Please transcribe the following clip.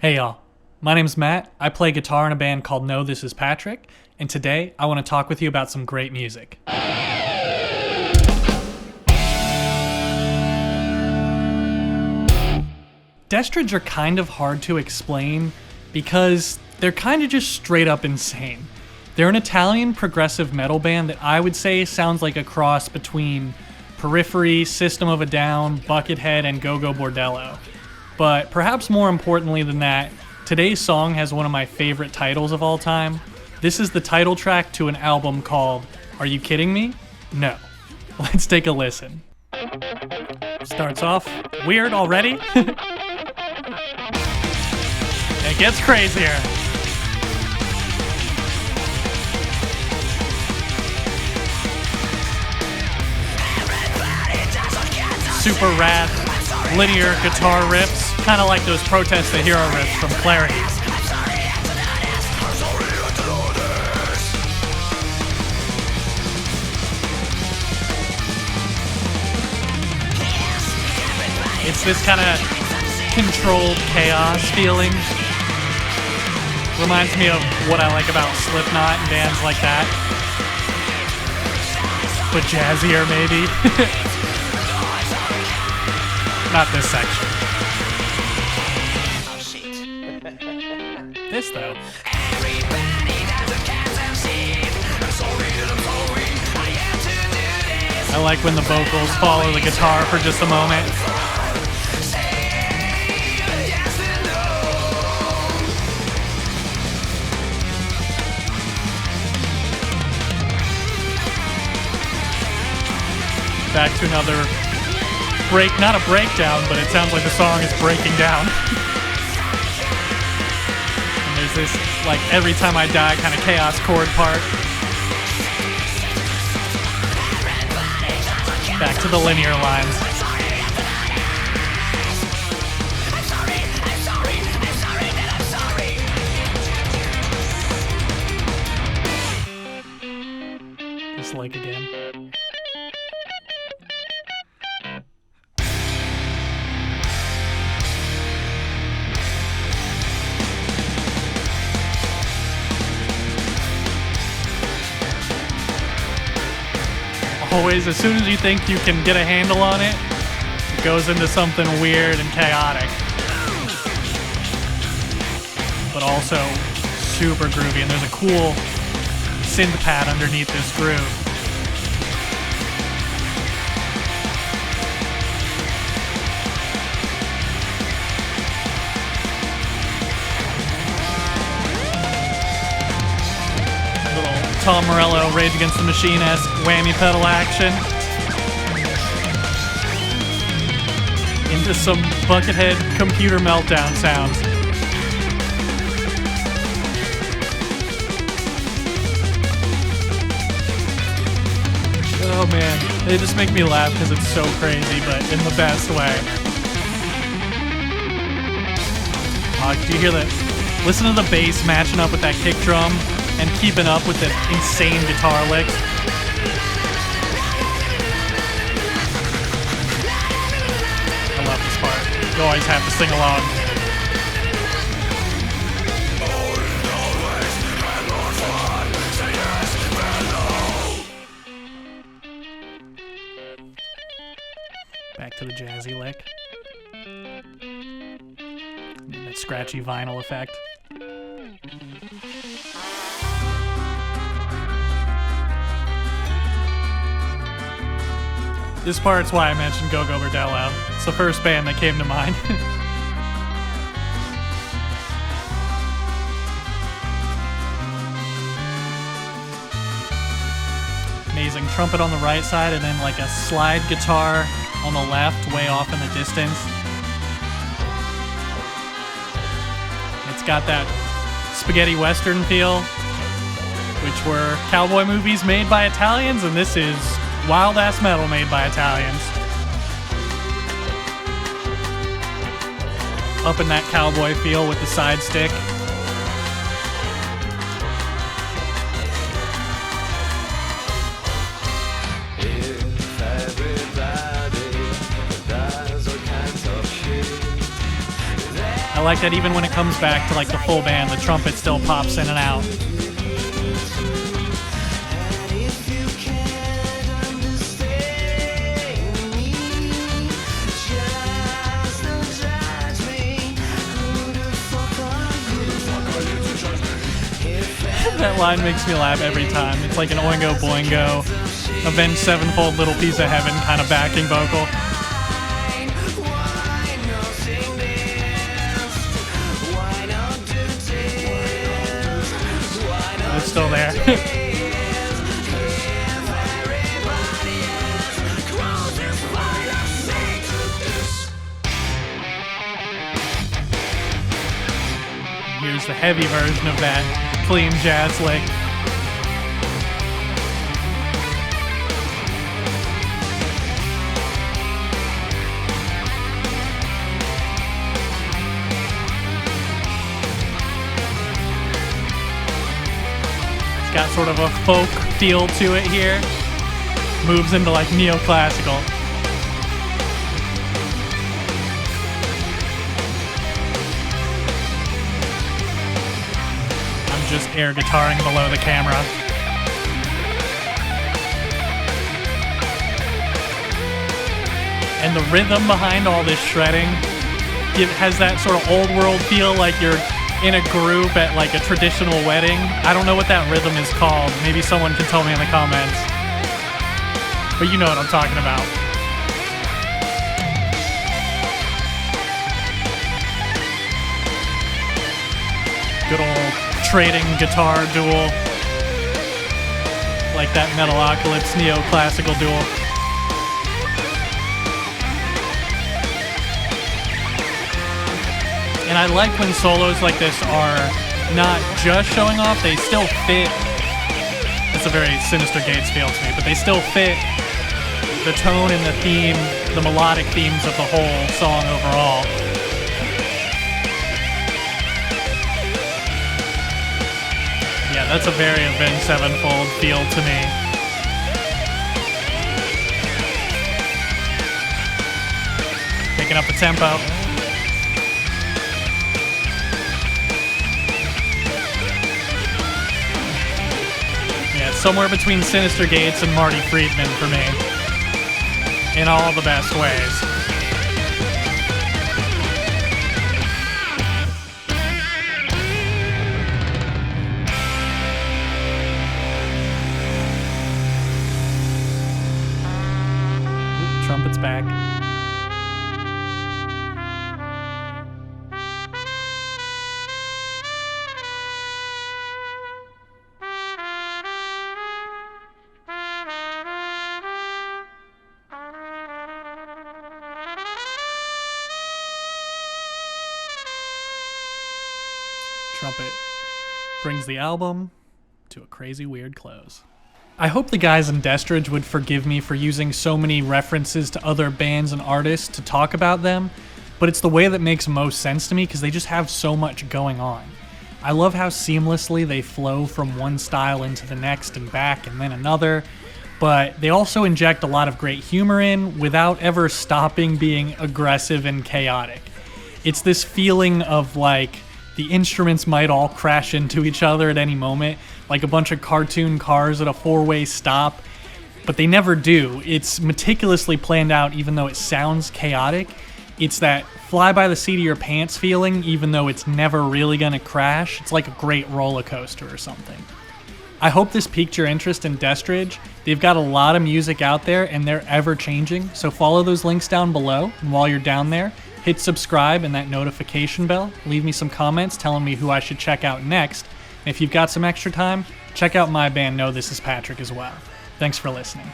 Hey y'all, my name's Matt. I play guitar in a band called No This Is Patrick, and today I want to talk with you about some great music. Destrage are kind of hard to explain because they're kind of just straight up insane. They're an Italian progressive metal band that I would say sounds like a cross between Periphery, System of a Down, Buckethead, and Go-Go Bordello. But perhaps more importantly than that, today's song has one of my favorite titles of all time. This is the title track to an album called Are You Kidding Me? No. Let's take a listen. Starts off weird already. It gets crazier. Super rad linear guitar riffs, kind of like those Protest the Hero riffs from Clarity. It's this kind of controlled chaos feeling. Reminds me of what I like about Slipknot and bands like that. But jazzier, maybe. Not this section. This, though. I like when the vocals follow the guitar for just a moment. Back to another break, not a breakdown, but it sounds like the song is breaking down. And there's this, like, every time I die kind of chaos chord part. Back to the linear lines. This lick again. Always, as soon as you think you can get a handle on it, it goes into something weird and chaotic. But also super groovy, and there's a cool synth pad underneath this groove. Tom Morello, Rage Against the Machine-esque whammy pedal action. Into some Buckethead computer meltdown sounds. Oh man, they just make me laugh because it's so crazy, but in the best way. Do you hear that? Listen to the bass matching up with that kick drum and keeping up with the insane guitar licks. I love this part. You always have to sing along. Back to the jazzy lick. And that scratchy vinyl effect. This part's why I mentioned Go-Go Bordello. It's the first band that came to mind. Amazing trumpet on the right side and then like a slide guitar on the left, way off in the distance. It's got that spaghetti western feel, which were cowboy movies made by Italians, and this is wild-ass metal made by Italians. Up in that cowboy feel with the side stick. like that even when it comes back to like the full band, the trumpet still pops in and out. That line makes me laugh every time. It's like an Oingo Boingo, Avenged Sevenfold, Little Piece of Heaven kind of backing vocal. It's still there. Here's the heavy version of that clean jazz lick. It's got sort of a folk feel to it here. Moves into like neoclassical. Just air guitaring below the camera. And the rhythm behind all this shredding has that sort of old world feel, like you're in a group at like a traditional wedding. I don't know what that rhythm is called. Maybe someone can tell me in the comments. But you know what I'm talking about. Good old trading guitar duel, like that Metalocalypse neoclassical duel. And I like when solos like this are not just showing off, they still fit. It's a very Sinister Gates feel to me, but they still fit the tone and the theme, the melodic themes of the whole song overall. Yeah, that's a very Avenged Sevenfold feel to me. Picking up the tempo. Yeah, it's somewhere between Sinister Gates and Marty Friedman for me. In all the best ways. Trumpet's back. Trumpet brings the album to a crazy weird close. I hope the guys in Destrage would forgive me for using so many references to other bands and artists to talk about them, but it's the way that makes most sense to me because they just have so much going on. I love how seamlessly they flow from one style into the next and back and then another, but they also inject a lot of great humor in without ever stopping being aggressive and chaotic. It's this feeling of like the instruments might all crash into each other at any moment, like a bunch of cartoon cars at a four-way stop, but they never do. It's meticulously planned out even though it sounds chaotic. It's that fly by the seat of your pants feeling even though it's never really gonna crash. It's like a great roller coaster or something. I hope this piqued your interest in Destrage. They've got a lot of music out there and they're ever changing, so follow those links down below, and while you're down there, hit subscribe and that notification bell. Leave me some comments telling me who I should check out next. And if you've got some extra time, check out my band Know This Is Patrick as well. Thanks for listening.